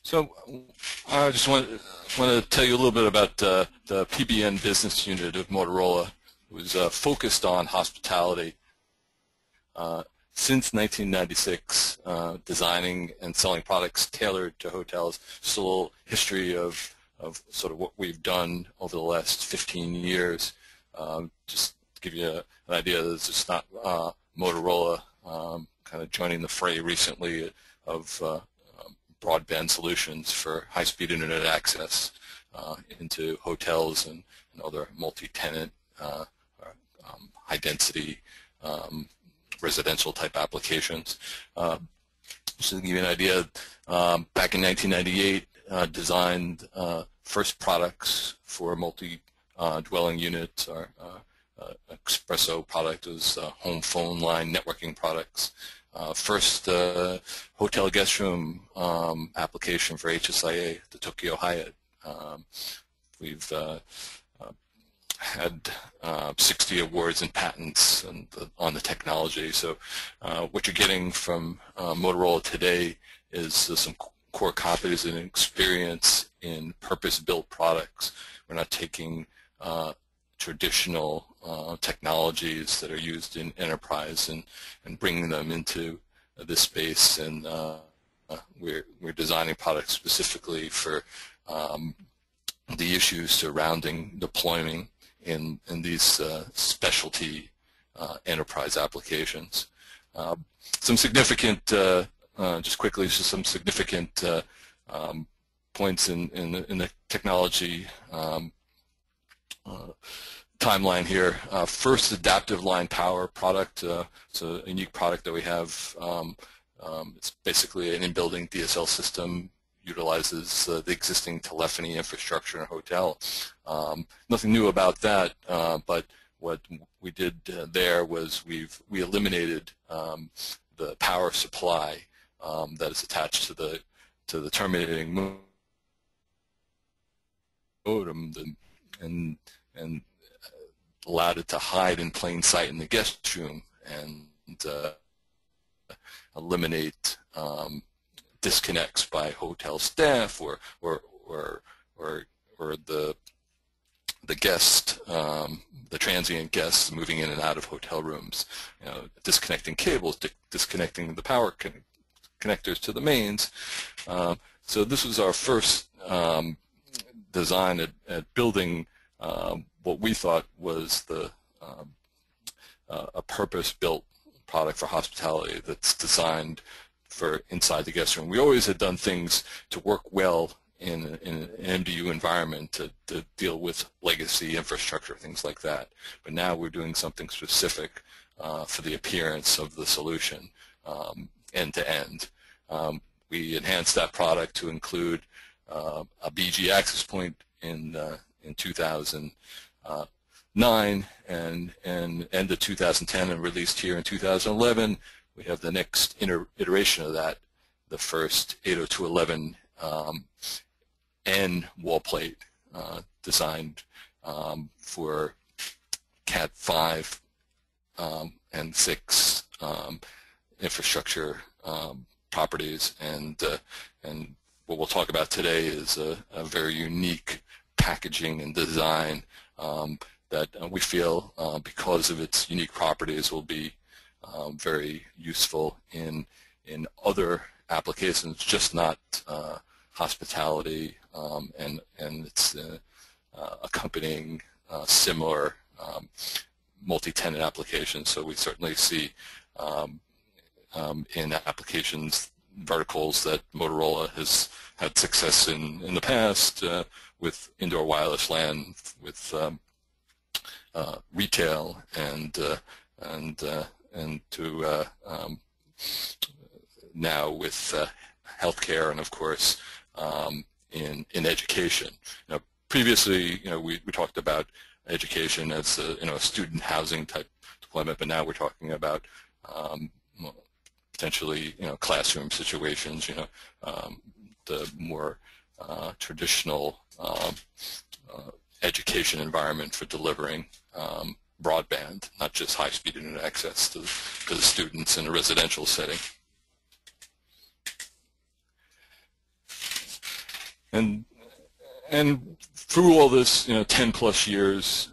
So I just want to tell you a little bit about the PBN business unit of Motorola. It was focused on hospitality since 1996, designing and selling products tailored to hotels. Just a little history of sort of what we've done over the last 15 years. Just to give you an idea, this is not Motorola kind of joining the fray recently of broadband solutions for high-speed internet access into hotels and other multi-tenant, high-density residential type applications. Just to give you an idea, back in 1998, designed first products for multi-dwelling units. Our Espresso product was home phone line networking products. First hotel guest room application for HSIA, the Tokyo Hyatt. We've had 60 awards and patents on the technology. So what you're getting from Motorola today is some core competencies and experience in purpose-built products. We're not taking traditional technologies that are used in enterprise and bringing them into this space, and we're designing products specifically for the issues surrounding deploying in these specialty enterprise applications. Some significant, just quickly, just some significant points in the technology timeline here. First, adaptive line power product. It's a unique product that we have. It's basically an in-building DSL system, utilizes the existing telephony infrastructure in a hotel. Nothing new about that, but what we did there was we eliminated the power supply that is attached to the terminating modem, and allowed it to hide in plain sight in the guest room and eliminate disconnects by hotel staff or the guest, the transient guests moving in and out of hotel rooms. You know, disconnecting cables, disconnecting the power connectors to the mains. So this was our first design at building what we thought was a purpose-built product for hospitality that's designed for inside the guest room. We always had done things to work well in an MDU environment to deal with legacy infrastructure, things like that. But now we're doing something specific for the appearance of the solution end to end. We enhanced that product to include a BG access point in 2009 and end of 2010, and released here in 2011. We have the next iteration of that, the first 802.11n wallplate designed for Cat 5 and 6 infrastructure properties, and what we'll talk about today is a very unique packaging and design that we feel, because of its unique properties, will be very useful in other applications, just not hospitality, and its accompanying similar multi-tenant applications. So we certainly see in applications verticals that Motorola has had success in the past, with indoor wireless LAN, with retail, and to now with healthcare, and of course in education. Now, previously, we talked about education as a student housing type deployment, but now we're talking about potentially classroom situations. The more traditional education environment for delivering broadband, not just high-speed internet access to the students in a residential setting. and through all this, 10 plus years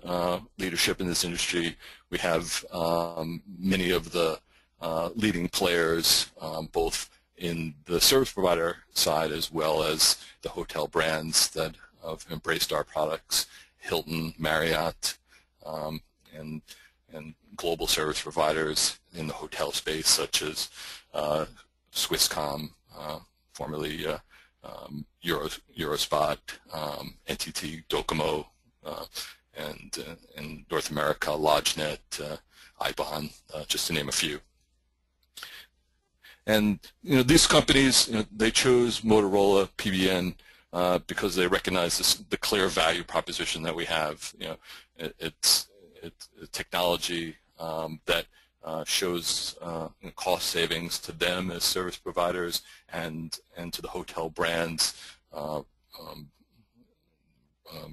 leadership in this industry, we have many of the leading players, both in the service provider side as well as the hotel brands that have embraced our products: Hilton, Marriott, and global service providers in the hotel space, such as Swisscom, formerly Eurospot, NTT Docomo, and in North America, LodgeNet, IBAN, just to name a few. And these companies, they chose Motorola PBN because they recognize the clear value proposition that we have. It's a technology that shows cost savings to them as service providers and to the hotel brands,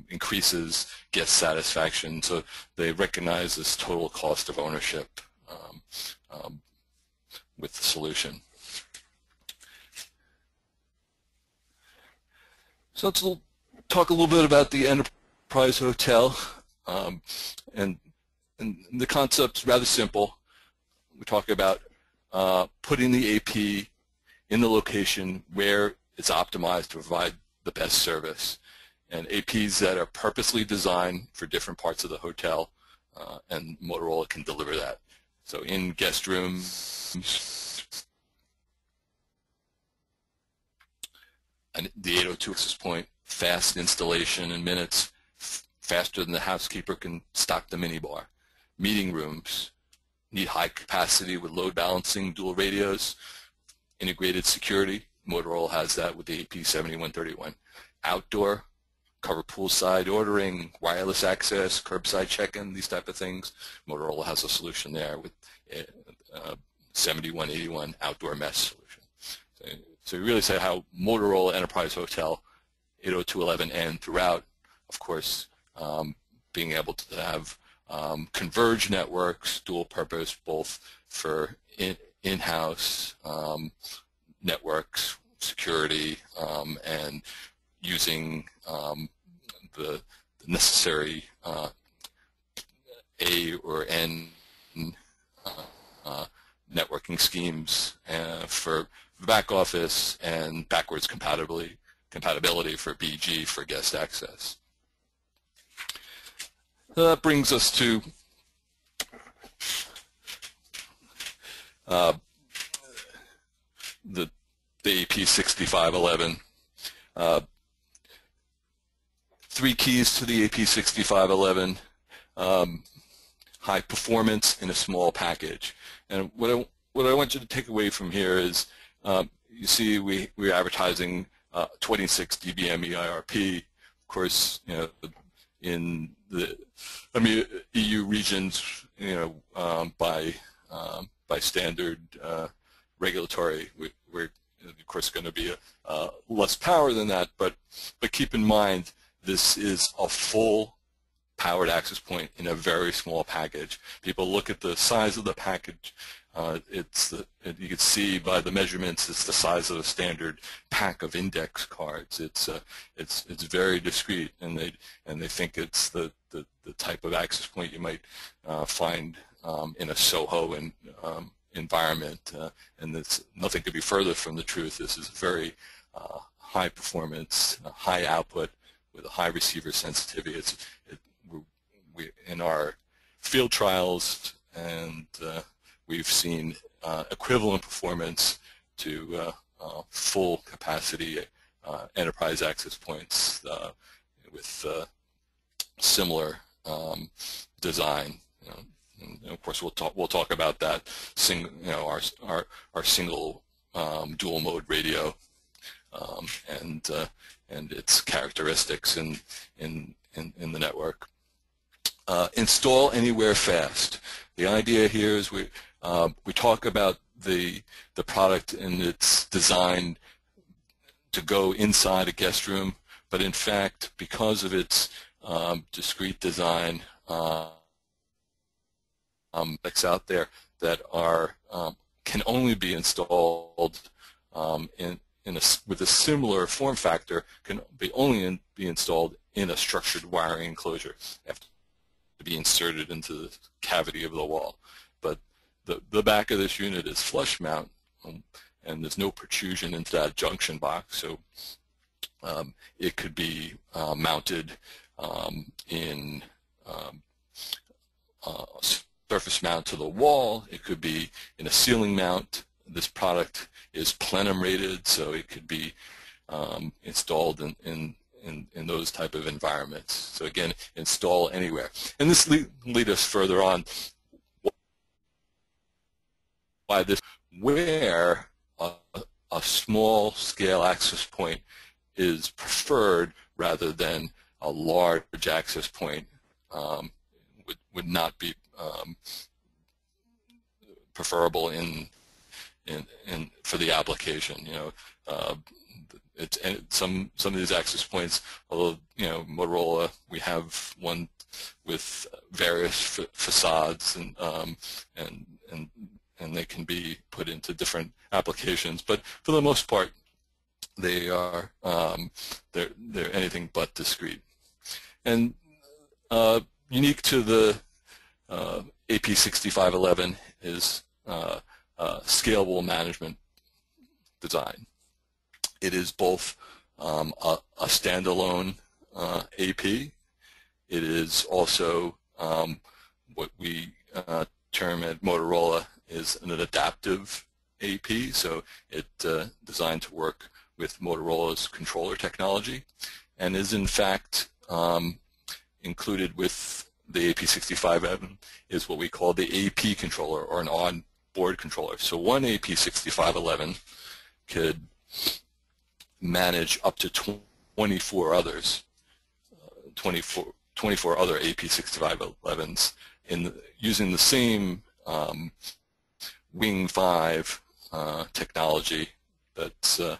increases guest satisfaction. So they recognize this total cost of ownership with the solution. So let's talk a little bit about the enterprise hotel, and the concept's rather simple. We talk about putting the AP in the location where it's optimized to provide the best service, and APs that are purposely designed for different parts of the hotel, and Motorola can deliver that. So in guest rooms, and the 802 access point, fast installation in minutes, faster than the housekeeper can stock the minibar. Meeting rooms need high capacity with load balancing, dual radios, integrated security. Motorola has that with the AP7131. Outdoor, cover poolside ordering, wireless access, curbside check-in, these type of things. Motorola has a solution there with 7181 outdoor mesh solution. So you really say how Motorola Enterprise Hotel 802.11 and throughout, of course, being able to have converged networks, dual purpose, both for in-house networks, security, and using the necessary A or N networking schemes for back office and backwards compatibility for BG for guest access. So that brings us to the AP6511. Three keys to the AP6511. High performance in a small package. And what I want you to take away from here is, you see we're advertising 26 dBm EIRP. Of course, in the EU regions, by standard regulatory, we're of course going to be less power than that. But keep in mind, this is a full powered access point in a very small package. People look at the size of the package. You can see by the measurements, it's the size of a standard pack of index cards. It's very discreet, and they think it's the type of access point you might find in a Soho environment, and nothing could be further from the truth. This is very high performance, high output with a high receiver sensitivity. We in our field trials, and we've seen equivalent performance to full capacity enterprise access points with similar design. And of course, we'll talk about that. Our single dual mode radio and its characteristics in the network. Install anywhere fast. The idea here is we talk about the product and it's designed to go inside a guest room, but in fact, because of its discrete design, that's out there that are can only be installed in with a similar form factor can only be installed in a structured wiring enclosure. They have to be inserted into the cavity of the wall. But the back of this unit is flush mount, and there's no protrusion into that junction box, so it could be mounted in surface mount to the wall. It could be in a ceiling mount. This product is plenum rated, so it could be installed in those type of environments. So again, install anywhere. And this lead us further on where a small scale access point is preferred rather than a large access point would not be preferable for the application. Some of these access points, although Motorola, we have one with various facades and they can be put into different applications, but for the most part they are they're anything but discrete. And unique to the AP6511 is scalable management design. It is both a standalone AP. It is also what we term at Motorola is an adaptive AP, so it's designed to work with Motorola's controller technology, and is in fact included with the AP6511 is what we call the AP controller, or an on-board controller. So one AP6511 could manage up to 24 others, 24 other AP6511s using the same Wing 5 technology that's going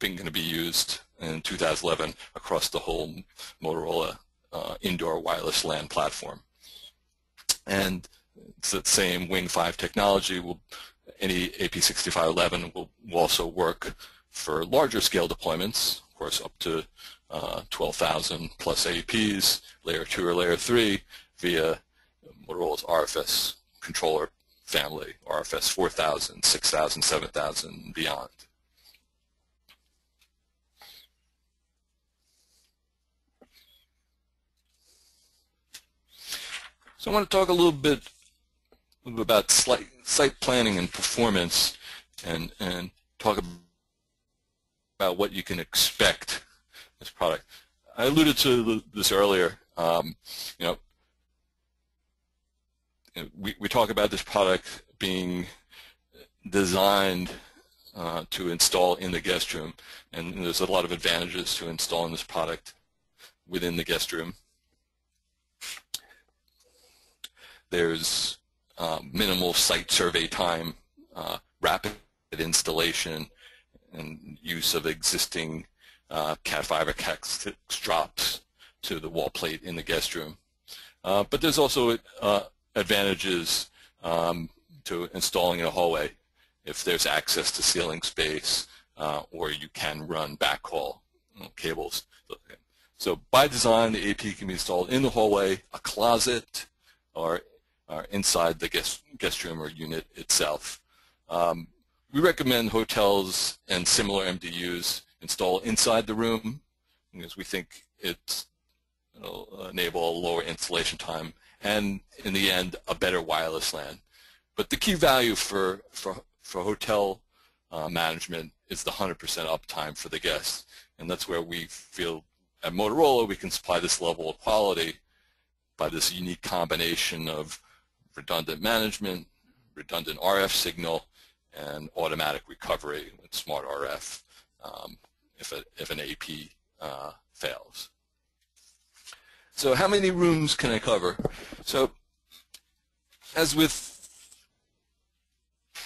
to be used in 2011 across the whole Motorola indoor wireless LAN platform. And it's that same Wing 5 technology. Any AP6511 will also work for larger scale deployments, of course up to 12,000 plus APs, layer 2 or layer 3, via Motorola's RFS controller family, RFS 4000, 6000, 7000, and beyond. So I want to talk a little bit about site planning and performance, and talk about what you can expect this product. I alluded to this earlier. We talk about this product being designed to install in the guest room, and there's a lot of advantages to installing this product within the guest room. There's minimal site survey time, rapid installation, and use of existing Cat5 or Cat6 drops to the wall plate in the guest room. But there's also advantages to installing in a hallway if there's access to ceiling space, or you can run backhaul cables. So by design, the AP can be installed in the hallway, a closet, or inside the guest room or unit itself. We recommend hotels and similar MDUs install inside the room, because we think it'll enable a lower installation time and, in the end, a better wireless LAN. But the key value for hotel management is the 100% uptime for the guests, and that's where we feel at Motorola we can supply this level of quality by this unique combination of redundant management, redundant RF signal, and automatic recovery with smart RF if an AP fails. So how many rooms can I cover? So as with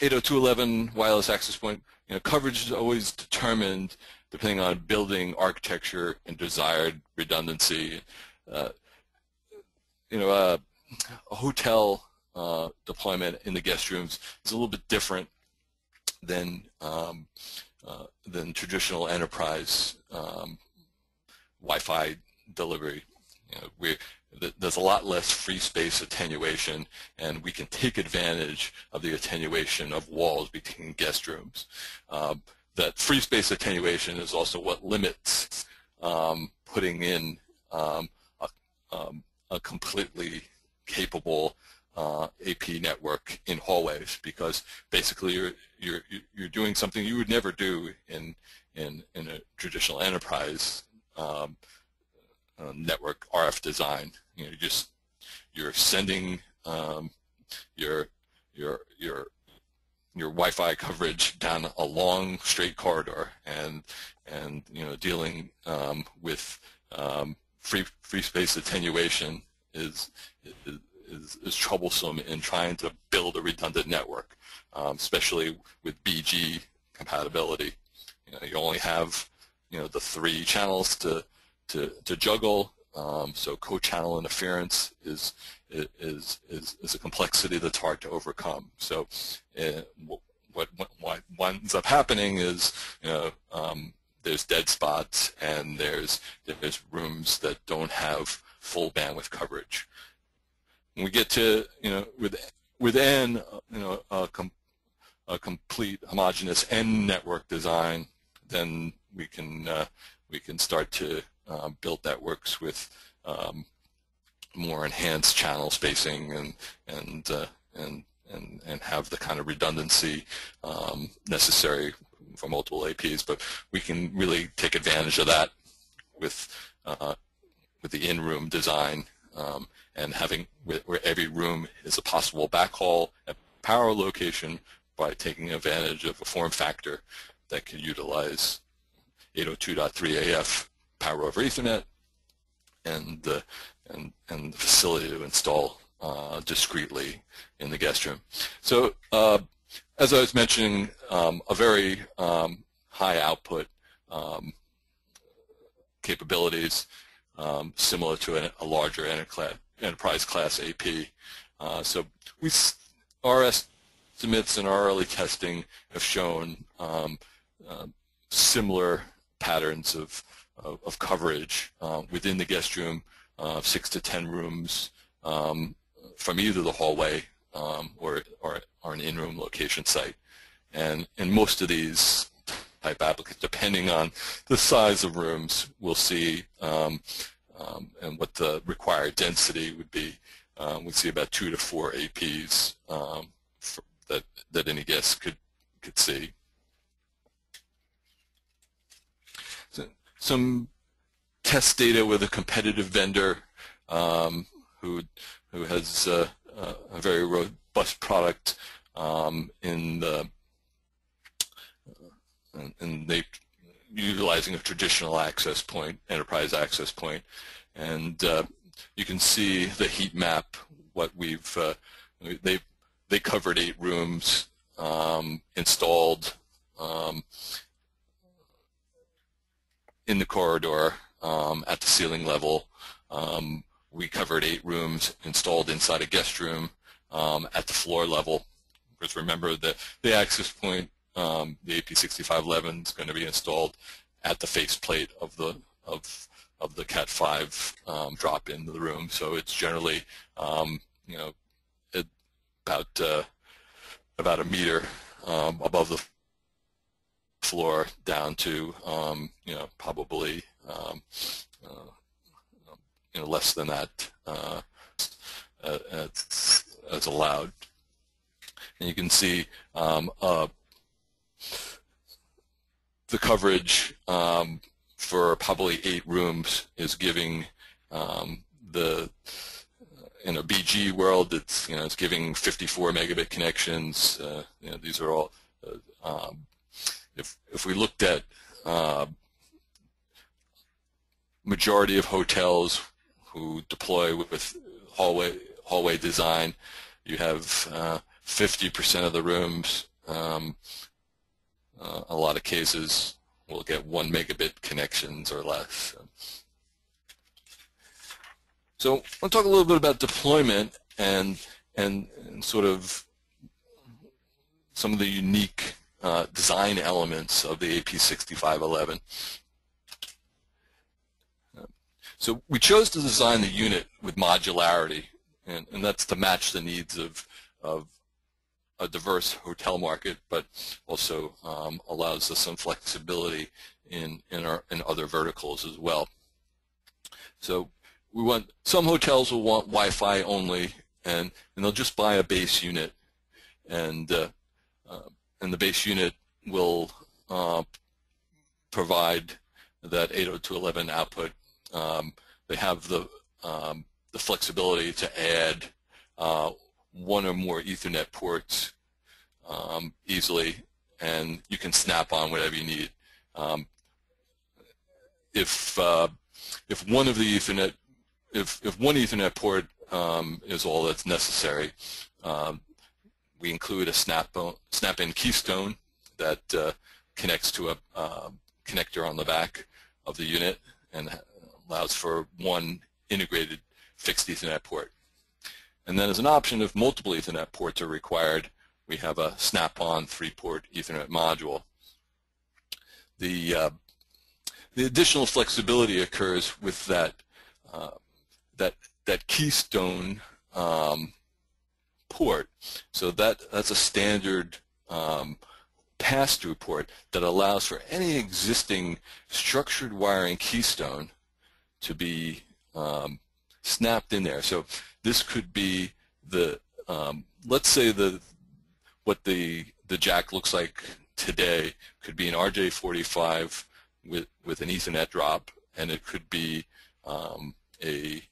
802.11 wireless access point, coverage is always determined depending on building architecture and desired redundancy. A hotel deployment in the guest rooms is a little bit different than traditional enterprise Wi-Fi delivery. There's a lot less free space attenuation, and we can take advantage of the attenuation of walls between guest rooms. That free space attenuation is also what limits putting in a completely capable AP network in hallways, because basically you're doing something you would never do in a traditional enterprise network RF design. You're sending your Wi-Fi coverage down a long straight corridor, and dealing with free space attenuation is troublesome in trying to build a redundant network, especially with BG compatibility. You only have the 3 channels to juggle, so co-channel interference is a complexity that's hard to overcome. So what winds up happening is there's dead spots, and there's rooms that don't have full bandwidth coverage. When we get to within a complete homogeneous N network design, then we can start to build networks with more enhanced channel spacing and have the kind of redundancy necessary for multiple APs. But we can really take advantage of that with the in-room design, and having where every room is a possible backhaul at power location by taking advantage of a form factor that can utilize 802.3 AF power over Ethernet and the facility to install discreetly in the guest room. So as I was mentioning, a very high output capabilities similar to a larger enterprise class AP. So our estimates and our early testing have shown similar patterns of coverage within the guest room, 6 to 10 rooms from either the hallway or an in-room location site. And in most of these type applications, depending on the size of rooms, we'll see and what the required density would be. We'd see about 2 to 4 APs that any guest could see. So, some test data with a competitive vendor who has a very robust product and they utilizing a traditional access point, enterprise access point, and you can see the heat map. What they covered 8 rooms installed in the corridor at the ceiling level. We covered 8 rooms installed inside a guest room at the floor level. Because remember that the access point, the AP6511 is going to be installed at the faceplate of the Cat5 drop into the room. So it's generally about a meter above the floor down to probably less than that as allowed. And you can see the coverage for probably 8 rooms is giving in a BG world, it's it's giving 54 megabit connections. These are all if we looked at majority of hotels who deploy with hallway design, you have 50% of the rooms, a lot of cases, will get 1 megabit connections or less. So I'll talk a little bit about deployment and sort of some of the unique design elements of the AP6511. So we chose to design the unit with modularity, and that's to match the needs of a diverse hotel market, but also allows us some flexibility in other verticals as well. So some hotels will want Wi-Fi only, and they'll just buy a base unit, and the base unit will provide that 802.11 output. They have the flexibility to add one or more Ethernet ports easily, and you can snap on whatever you need. If one of the Ethernet, if one Ethernet port is all that's necessary, we include a snap-in keystone that connects to a connector on the back of the unit and allows for one integrated fixed Ethernet port. And then as an option, if multiple Ethernet ports are required, we have a snap-on 3-port Ethernet module. The additional flexibility occurs with that keystone port. So that's a standard pass-through port that allows for any existing structured wiring keystone to be snapped in there. So this could be let's say what the jack looks like today could be an RJ45 with an Ethernet drop, and it could be a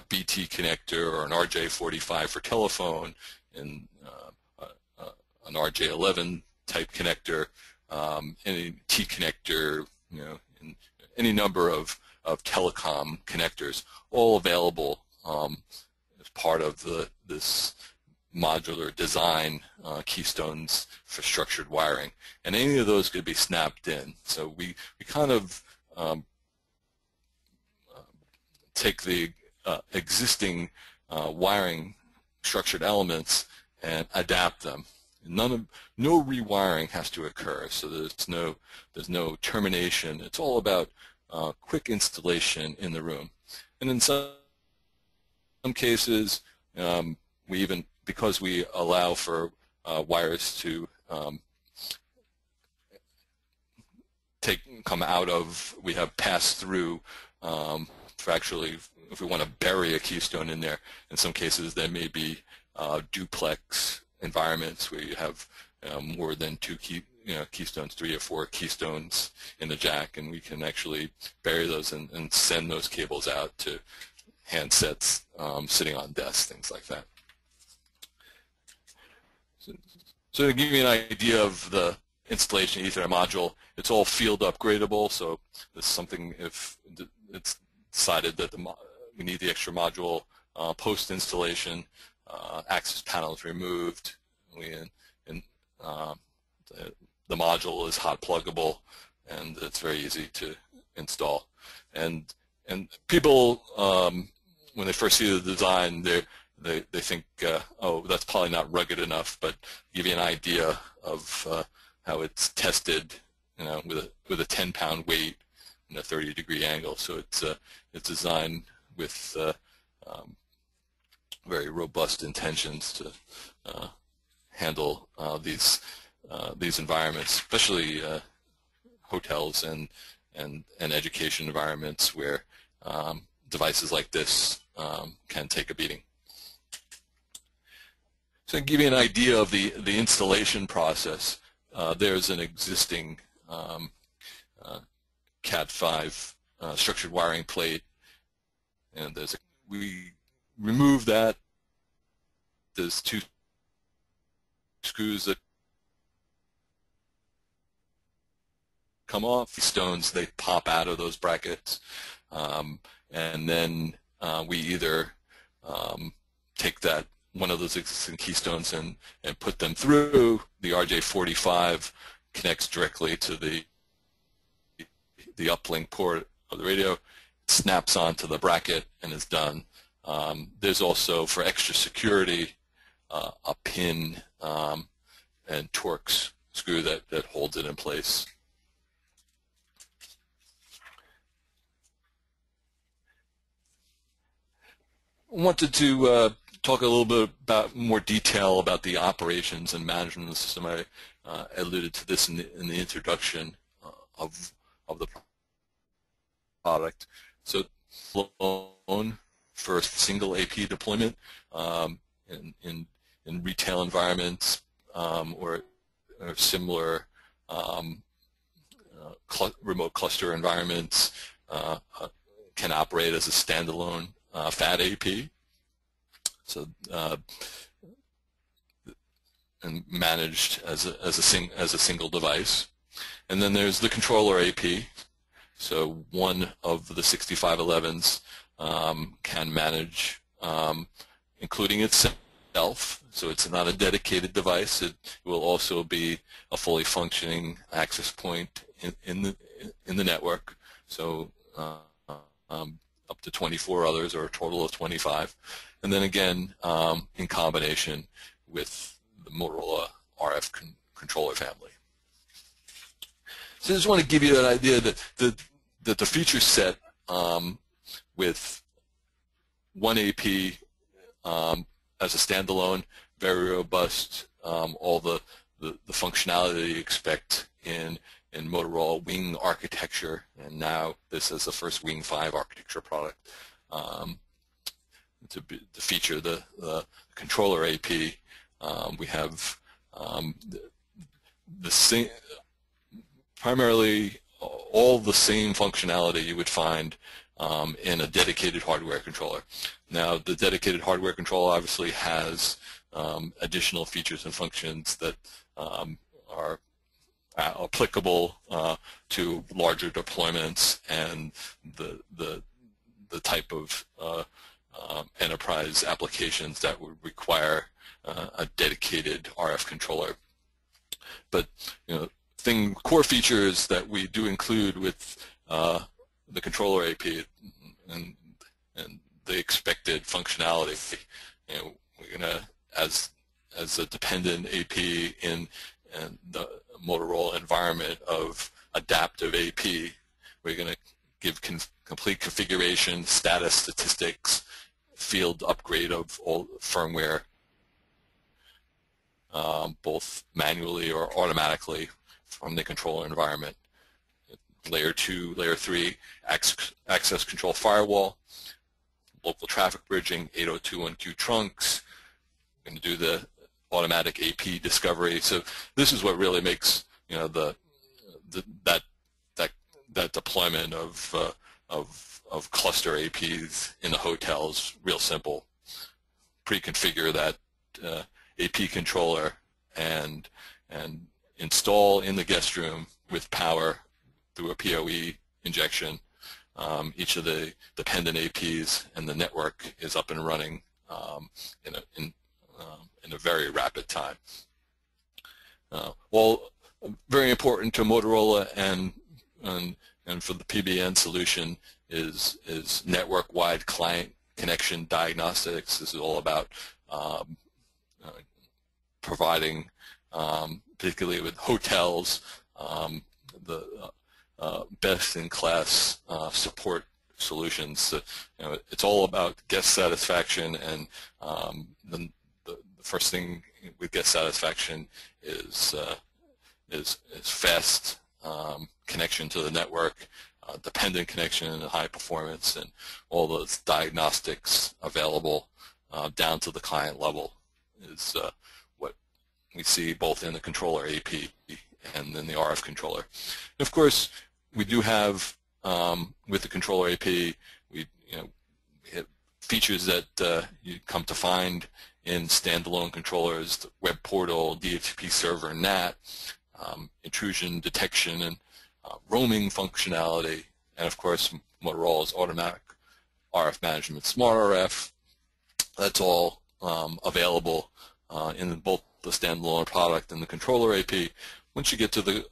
BT connector or an RJ45 for telephone, and an RJ11 type connector, any T connector, and any number of telecom connectors, all available as part of this modular design keystones for structured wiring, and any of those could be snapped in. So we kind of take the existing wiring structured elements and adapt them. No rewiring has to occur, so there's no termination. It's all about quick installation in the room. And in some cases, we even, because we allow for wires to come out of, we have pass-through for actually, if we want to bury a keystone in there. In some cases, there may be duplex environments where you have more than two keystones, 3 or 4 keystones in the jack, and we can actually bury those and send those cables out to handsets sitting on desks, things like that. So to give you an idea of the installation Ethernet module, it's all field upgradable. So this is something, if it's decided that we need the extra module post installation, access panel is removed, the module is hot pluggable, and it's very easy to install. And people, when they first see the design, they think, oh, that's probably not rugged enough, but give you an idea of how it's tested, with a 10-pound weight and a 30-degree angle. So it's designed with very robust intentions to handle these environments, especially hotels and education environments where devices like this can take a beating. So to give you an idea of the installation process, there's an existing Cat5 structured wiring plate, and we remove that. There's 2 screws that come off. The stones, they pop out of those brackets, and then we either take one of those existing keystones and put them through. The RJ45 connects directly to the uplink port of the radio, snaps onto the bracket, and is done. There's also, for extra security, a pin and Torx screw that holds it in place. I wanted to talk a little bit about more detail about the operations and management of the system. I alluded to this in the introduction of the product. So alone for a single AP deployment in retail environments or similar remote cluster environments can operate as a standalone FAT AP. So and managed as a single device. And then there's the controller AP. So one of the 6511s can manage, including itself. So it's not a dedicated device. It will also be a fully functioning access point in the network. So up to 24 others, or a total of 25. And then again, in combination with the Motorola RF controller family. So I just want to give you an idea that the feature set with one AP as a standalone, very robust, all the functionality you expect in Motorola Wing architecture, and now this is the first Wing 5 architecture product to feature the controller AP. We have the same, primarily all the same functionality you would find in a dedicated hardware controller. Now, the dedicated hardware controller obviously has additional features and functions that are applicable to larger deployments and the type of enterprise applications that would require a dedicated RF controller. But core features that we do include with the controller AP and the expected functionality. We're gonna, as a dependent AP in the Motorola environment of adaptive AP, we're gonna give complete configuration, status statistics, field upgrade of all firmware, both manually or automatically from the controller environment. Layer 2, Layer 3 access control firewall, local traffic bridging, 802.1q trunks. We're going to do the automatic AP discovery. So this is what really makes that deployment of cluster APs in the hotels real simple. Pre-configure that AP controller and install in the guest room with power through a PoE injection each of the dependent APs, and the network is up and running in a very rapid time. Well, very important to Motorola and for the PBN solution is network-wide client connection diagnostics. This is all about providing, particularly with hotels, the best-in-class support solutions. So, it's all about guest satisfaction, and the first thing with guest satisfaction is fast connection to the network, dependent connection, and high performance, and all those diagnostics available down to the client level is what we see both in the controller AP and in the RF controller. And of course, we do have with the controller AP, we have features that you come to find in standalone controllers: the web portal, DHCP server, and NAT, intrusion detection, and roaming functionality, and of course Motorola's automatic RF management, Smart RF. That's all available in both the standalone product and the controller AP. Once you get to the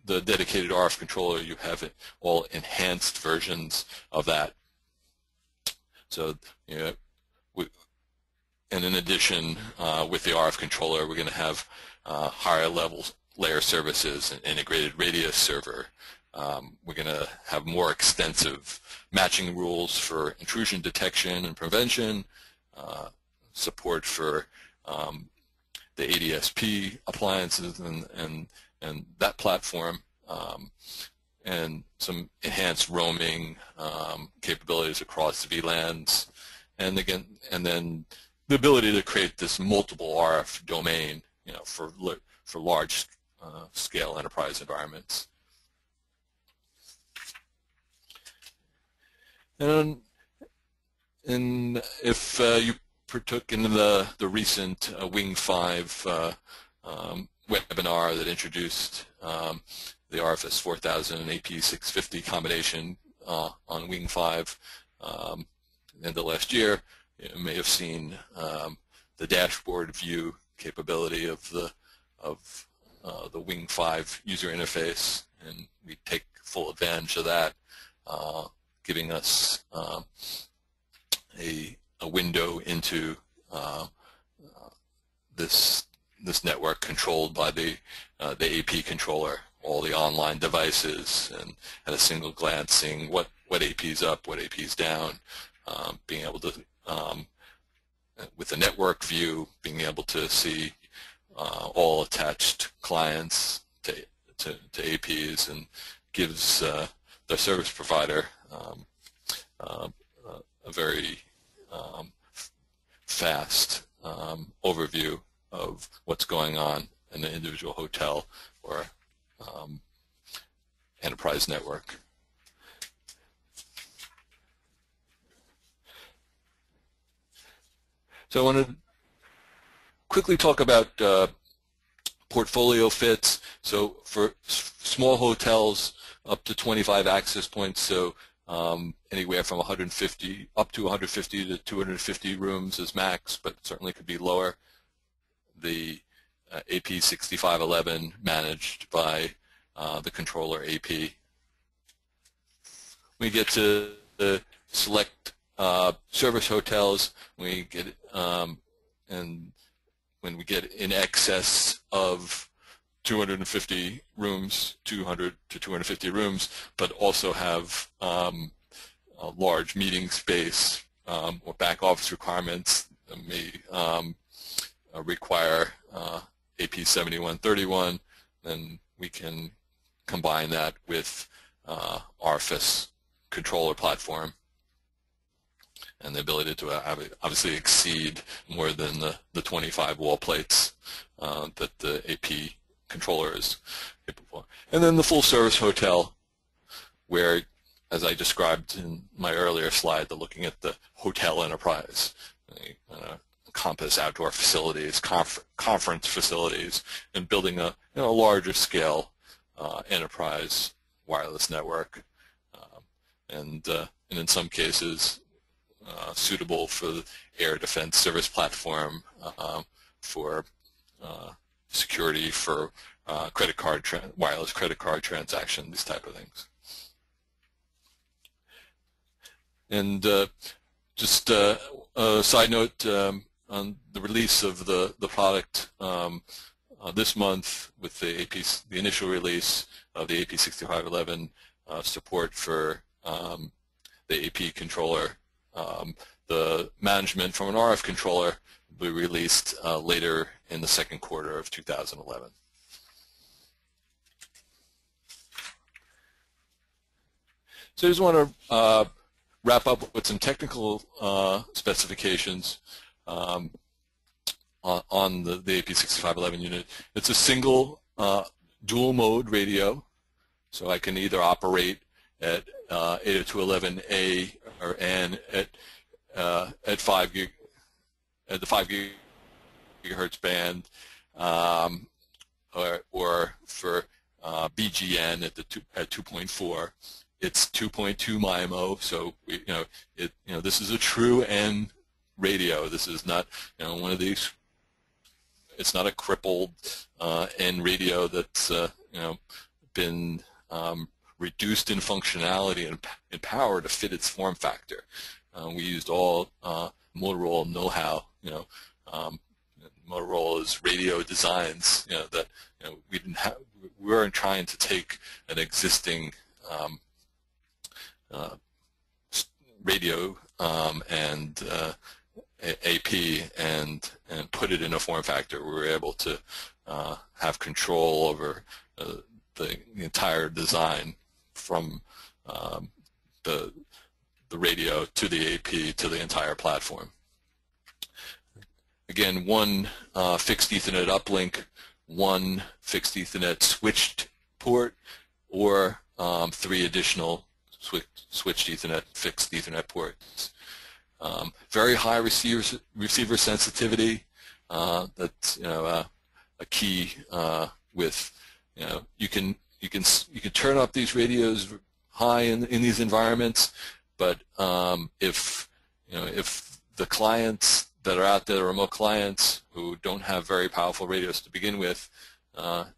dedicated RF controller, you have it all enhanced versions of that. So, and in addition, with the RF controller, we're going to have higher levels layer services, an integrated radius server. We're going to have more extensive matching rules for intrusion detection and prevention, support for the ADSP appliances and that platform, and some enhanced roaming capabilities across VLANs, and then the ability to create this multiple RF domain, for large scale enterprise environments. And if you partook in the recent Wing 5 webinar that introduced the RFS 4000 and AP650 combination on Wing 5 end of last year, you may have seen the dashboard view capability of the Wing 5 user interface, and we take full advantage of that, giving us a window into this network controlled by the AP controller, all the online devices, and at a single glance seeing what AP is up, what AP is down, being able to, with the network view, being able to see all attached clients to APs, and gives the service provider a very fast overview of what's going on in the individual hotel or enterprise network. So I want to quickly talk about portfolio fits. So for small hotels, up to 25 access points, so anywhere from 150 up to 150 to 250 rooms is max, but certainly could be lower. The AP6511 managed by the controller AP. We get to the select service hotels. We get and when we get in excess of 250 rooms, 200 to 250 rooms, but also have a large meeting space or back office requirements that may require AP7131, then we can combine that with RFS controller platform and the ability to obviously exceed more than the 25 wall plates that the AP controller is capable of. And then the full service hotel, where, as I described in my earlier slide, looking at the hotel enterprise, encompass outdoor facilities, conference facilities, and building a larger scale enterprise wireless network, and in some cases suitable for the air defense service platform, for security, for wireless credit card transaction, these type of things. And just a side note on the release of the product this month, with the initial release of the AP6511 support for the AP controller. The management from an RF controller will be released later in the second quarter of 2011. So I just want to wrap up with some technical specifications on the AP6511 unit. It's a single dual mode radio, so I can either operate at 802.11a or N at the 5 gigahertz band, or for BGN at 2.4. It's 2.2 MIMO, so this is a true N radio. This is not one of these. It's not a crippled N radio that's been reduced in functionality and power to fit its form factor. We used all Motorola know-how. Motorola's radio designs, that we didn't have, we weren't trying to take an existing radio and AP and put it in a form factor. We were able to have control over the entire design from the radio to the AP to the entire platform. Again, one fixed Ethernet uplink, one fixed Ethernet switched port, or 3 additional switched Ethernet, fixed Ethernet ports. Very high receiver sensitivity. That's a key with you can turn up these radios high in these environments, but if the clients that are out there, the remote clients who don't have very powerful radios to begin with,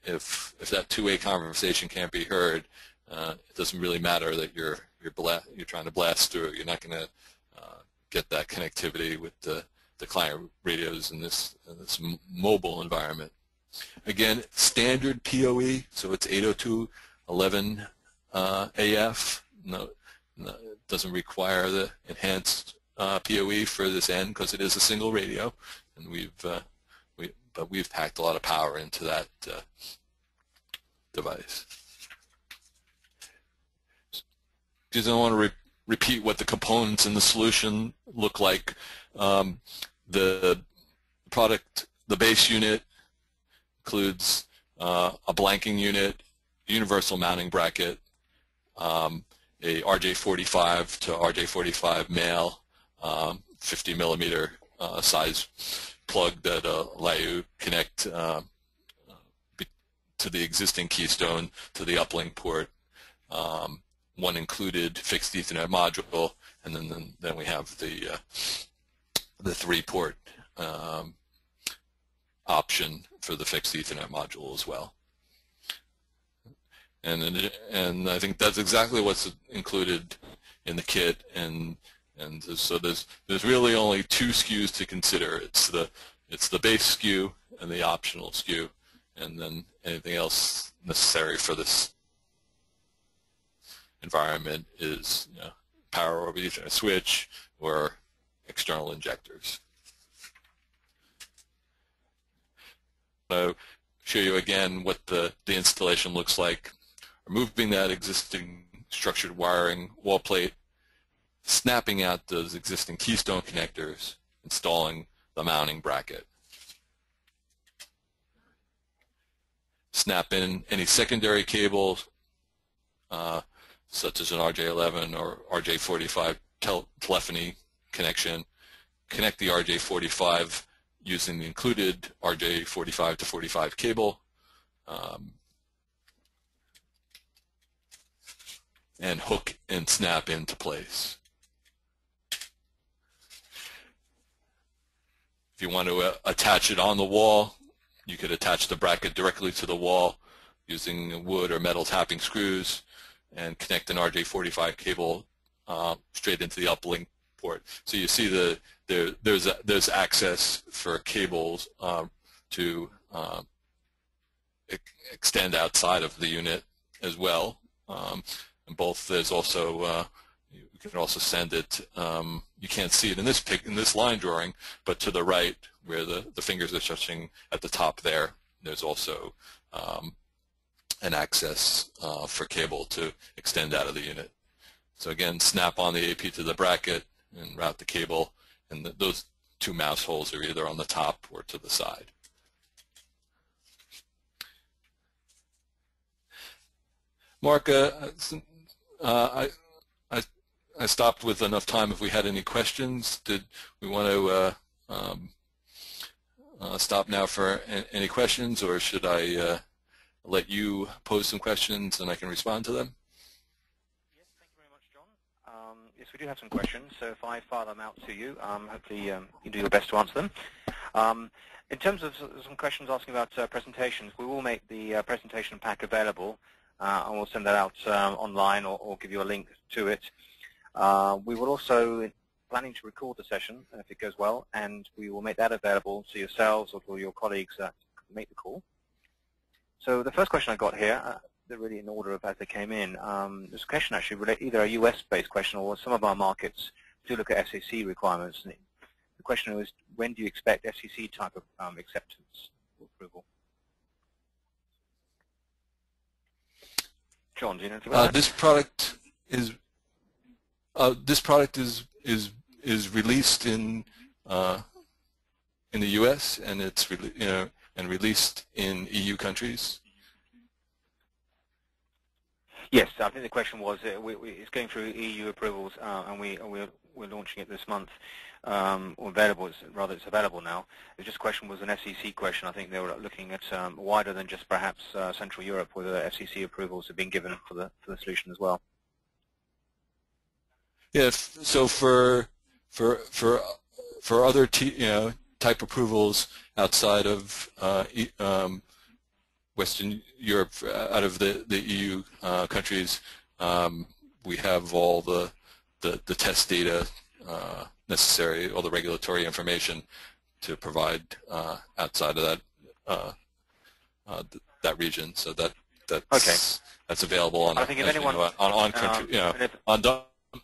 if that two-way conversation can't be heard, it doesn't really matter that you're trying to blast through. You're not going to get that connectivity with the client radios in this mobile environment. Again, standard PoE, so it's 802.11 AF. No, it doesn't require the enhanced PoE for this end because it is a single radio, and we've packed a lot of power into that device. Because I want to repeat what the components in the solution look like. The product, the base unit, includes a blanking unit, universal mounting bracket, a RJ45 to RJ45 male, 50 millimeter size plug that allow you to connect to the existing keystone to the uplink port. One included fixed Ethernet module, and then we have the 3-port option for the fixed Ethernet module as well. And I think that's exactly what's included in the kit, and so there's really only 2 SKUs to consider. It's the base SKU and the optional SKU, and then anything else necessary for this environment is power over Ethernet switch or external injectors. I'll show you again what the installation looks like. Removing that existing structured wiring wall plate, snapping out those existing keystone connectors, installing the mounting bracket. Snap in any secondary cables, such as an RJ11 or RJ45 telephony connection. Connect the RJ45 using the included RJ45 to 45 cable, and hook and snap into place. If you want to attach it on the wall, you could attach the bracket directly to the wall using wood or metal tapping screws and connect an RJ45 cable straight into the uplink port. So you see there's access for cables to extend outside of the unit as well. And both, there's also you can also send it. You can't see it in this line drawing, but to the right, where the fingers are touching at the top there, there's also an access for cable to extend out of the unit. So again, snap on the AP to the bracket and route the cable, and those 2 mouse holes are either on the top or to the side. Mark, I stopped with enough time. If we had any questions, did we want to stop now for any questions, or should I let you pose some questions and I can respond to them? Yes, thank you very much, John. Yes, we do have some questions, so if I fire them out to you, hopefully you do your best to answer them. In terms of some questions asking about presentations, we will make the presentation pack available, and we'll send that out online or give you a link to it. We will also planning to record the session if it goes well, and we will make that available to yourselves or to your colleagues that make the call. So the first question I got here, they're really in order of as they came in. This question actually either a US-based question or some of our markets do look at FCC requirements. And the question was, when do you expect FCC type of acceptance or approval? John, do you know anything about that? This product is released in the U.S. and it's released in EU countries. Yes, I think the question was it's going through EU approvals, and we're launching it this month, or available. It's available now. It's just question was an FCC question. I think they were looking at wider than just perhaps Central Europe, whether FCC approvals have been given for the solution as well. Yes. So for other type approvals outside of Western Europe, out of the EU countries, we have all the test data necessary, all the regulatory information to provide outside of that region. So that's available on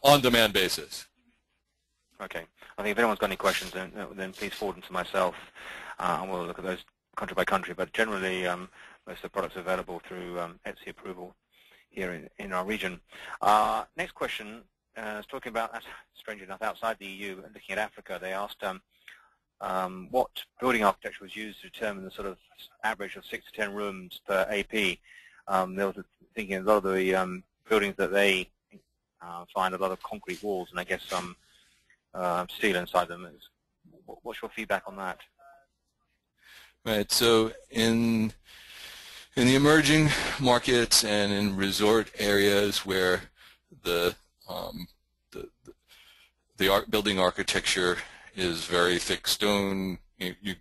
on demand basis. Okay. I think if anyone's got any questions, then please forward them to myself, and we'll look at those country by country. But generally, most of the products are available through ETSI approval here in our region. Next question is talking about, strangely enough, outside the EU, looking at Africa. They asked what building architecture was used to determine the sort of average of 6 to 10 rooms per AP. They were thinking a lot of the buildings that they find a lot of concrete walls and I guess some steel inside them. What's your feedback on that? Right. So in the emerging markets and in resort areas where the building architecture is very thick stone, you're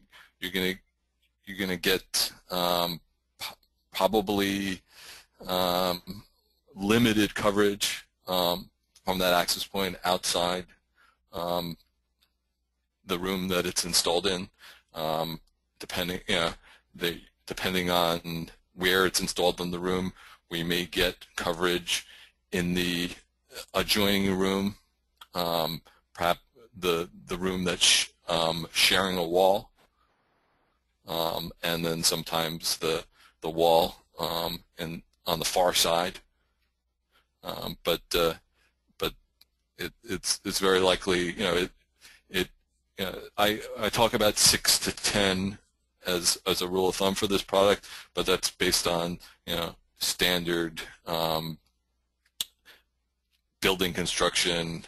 gonna get probably limited coverage from that access point outside the room that it's installed in, depending on where it's installed in the room. We may get coverage in the adjoining room, perhaps the room that's sharing a wall, and then sometimes the wall and on the far side. But it's very likely, I talk about 6 to 10 as a rule of thumb for this product, but that's based on standard building construction,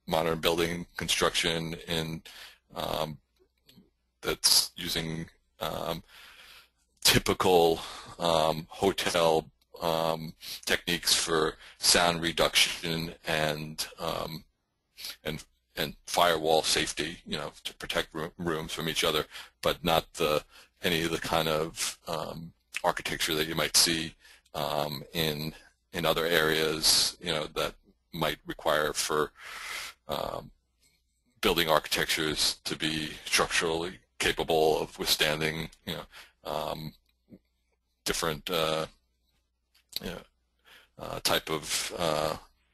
modern building construction in that's using typical hotel techniques for sound reduction and firewall safety, to protect rooms from each other, but not any of the kind of architecture that you might see in other areas, that might require for building architectures to be structurally capable of withstanding, different type of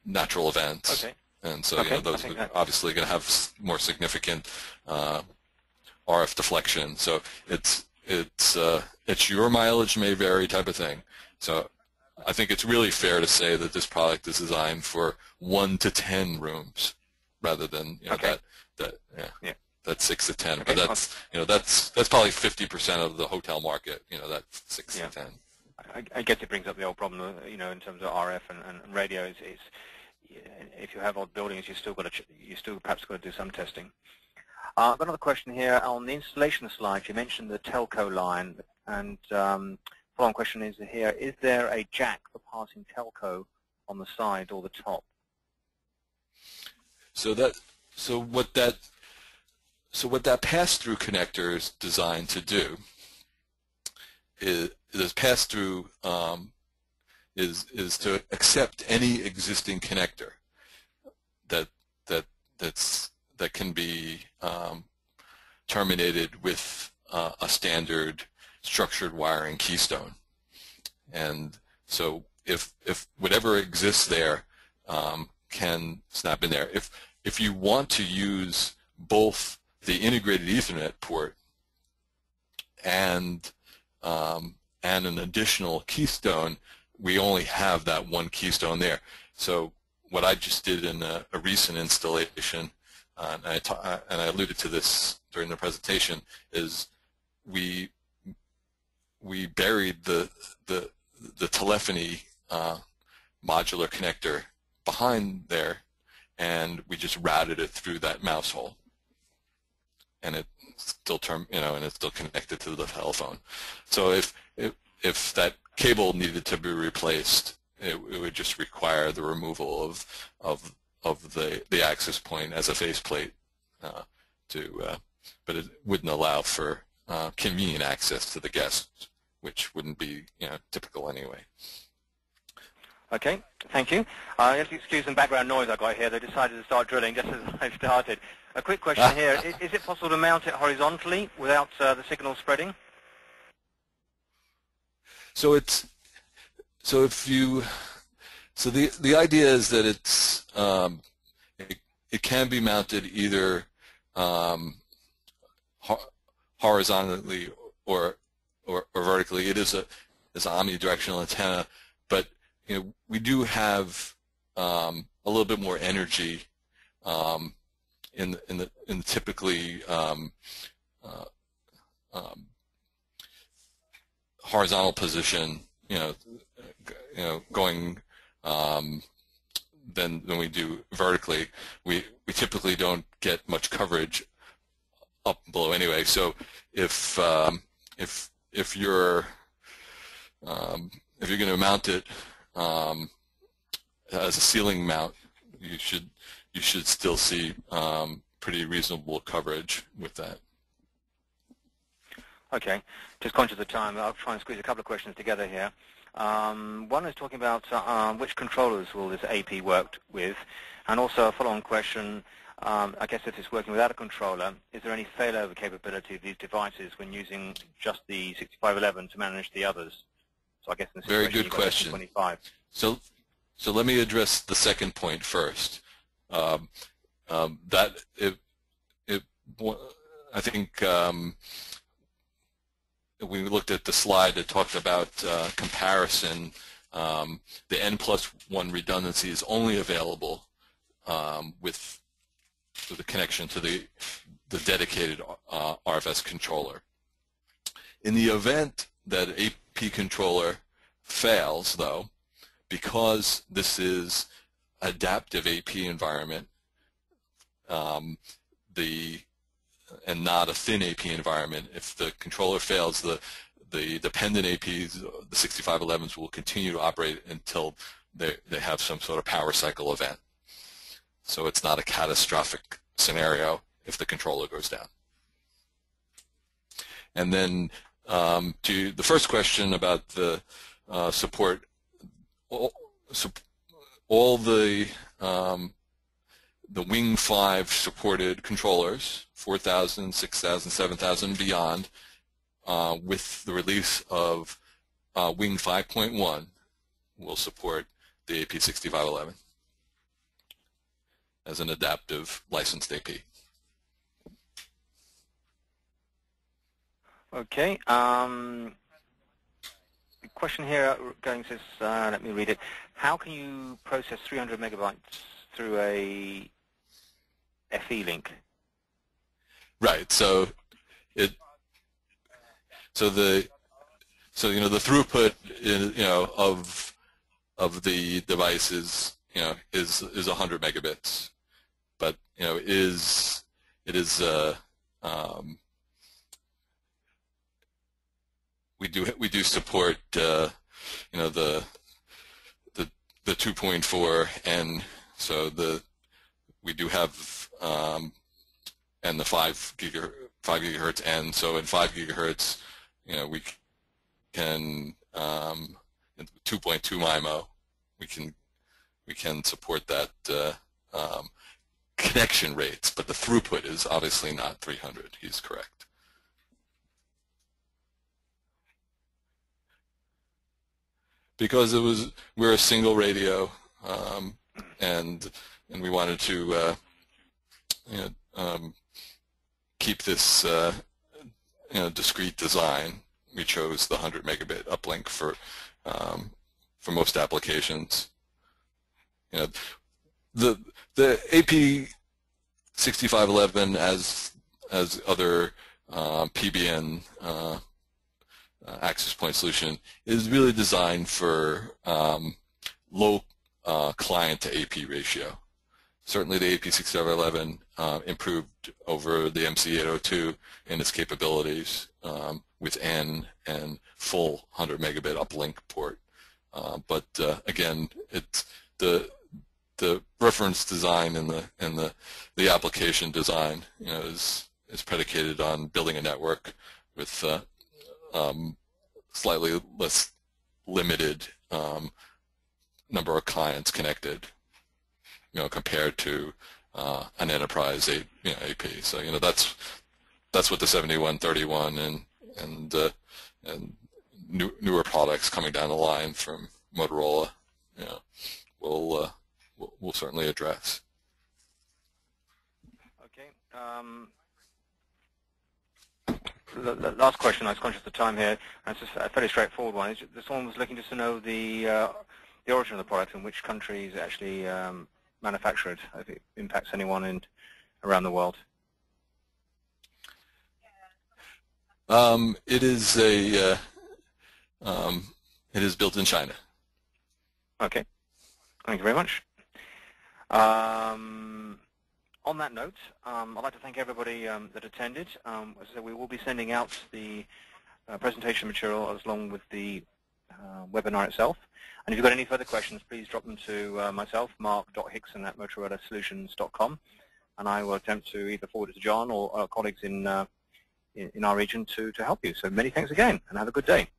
natural events. Okay. And so, those are obviously going to have more significant RF deflection. So it's your mileage may vary type of thing. So I think it's really fair to say that this product is designed for 1 to 10 rooms, rather than that's 6 to 10. Okay. But that's probably 50% of the hotel market. That 6 to 10. I guess it brings up the old problem, in terms of RF and radio. It's if you have old buildings, you still perhaps got to do some testing. I've got another question here on the installation slide. You mentioned the telco line, and follow-on question is here: is there a jack for passing telco on the side or the top? So what that pass-through connector is designed to do is pass-through is to accept any existing connector that's that can be terminated with a standard structured wiring keystone. And so if whatever exists there can snap in there. If you want to use both the integrated Ethernet port and an additional keystone, we only have that one keystone there. So what I just did in a recent installation, and I alluded to this during the presentation, is we buried the telephony modular connector behind there, and we just routed it through that mouse hole, and it still and it's still connected to the telephone. So if that cable needed to be replaced, it would just require the removal of the access point as a faceplate, but it wouldn't allow for convenient access to the guest, which wouldn't be typical anyway. Okay, thank you. You have to excuse some background noise I got here. They decided to start drilling just as I started. A quick question here. Is it possible to mount it horizontally without the signal spreading? So the idea is that it can be mounted either horizontally or vertically. It is an omnidirectional antenna, but we do have a little bit more energy in the typically horizontal position, going than we do vertically. We typically don't get much coverage up and below anyway. So if you're going to mount it as a ceiling mount, you should still see pretty reasonable coverage with that. Okay, just conscious of time, I'll try and squeeze a couple of questions together here. One is talking about which controllers will this AP work with, and also a follow-on question, I guess if it's working without a controller, is there any failover capability of these devices when using just the 6511 to manage the others? So I guess in this very good question. 25. So let me address the second point first. I think we looked at the slide that talked about comparison. The N+1 redundancy is only available with the connection to the dedicated RFS controller. In the event that AP controller fails, though, because this is adaptive AP environment, and not a thin AP environment, if the controller fails, the dependent APs, the 6511s, will continue to operate until they have some sort of power cycle event. So it's not a catastrophic scenario if the controller goes down. And then to the first question about the support, all the Wing 5 supported controllers, 4,000, 6,000, 7,000 and beyond, with the release of Wing 5.1, will support the AP6511 as an adaptive licensed AP. Okay. The question here says, let me read it. How can you process 300 megabytes through a FE link? Right. So the throughput of the device is 100 megabits, but we do support the 2.4 N, so we do have and the 5 gigahertz N. So in 5 gigahertz, we can 2.2 MIMO. We can support that connection rates, but the throughput is obviously not 300. He's correct. Because we're a single radio, and we wanted to keep this discrete design. We chose the 100 megabit uplink for most applications. The AP6511 as other PBN access point solution is really designed for low client to AP ratio. Certainly the AP6511 improved over the MC802 in its capabilities with N and full 100 megabit uplink port. But again, it's the reference design and the application design is predicated on building a network with slightly less limited number of clients connected, compared to an enterprise AP. So that's what the 7131 and newer products coming down the line from Motorola, will certainly address. Okay. The last question, I was conscious of time here, and it's just a fairly straightforward one. Someone was looking just to know the origin of the product and which countries actually manufacture it, if it impacts anyone around the world. It is built in China. Okay. Thank you very much. On that note, I'd like to thank everybody that attended. As I said, we will be sending out the presentation material along with the webinar itself. And if you've got any further questions, please drop them to myself, mark.hickson@motorolasolutions.com, and I will attempt to either forward it to John or our colleagues in our region to help you. So many thanks again, and have a good day.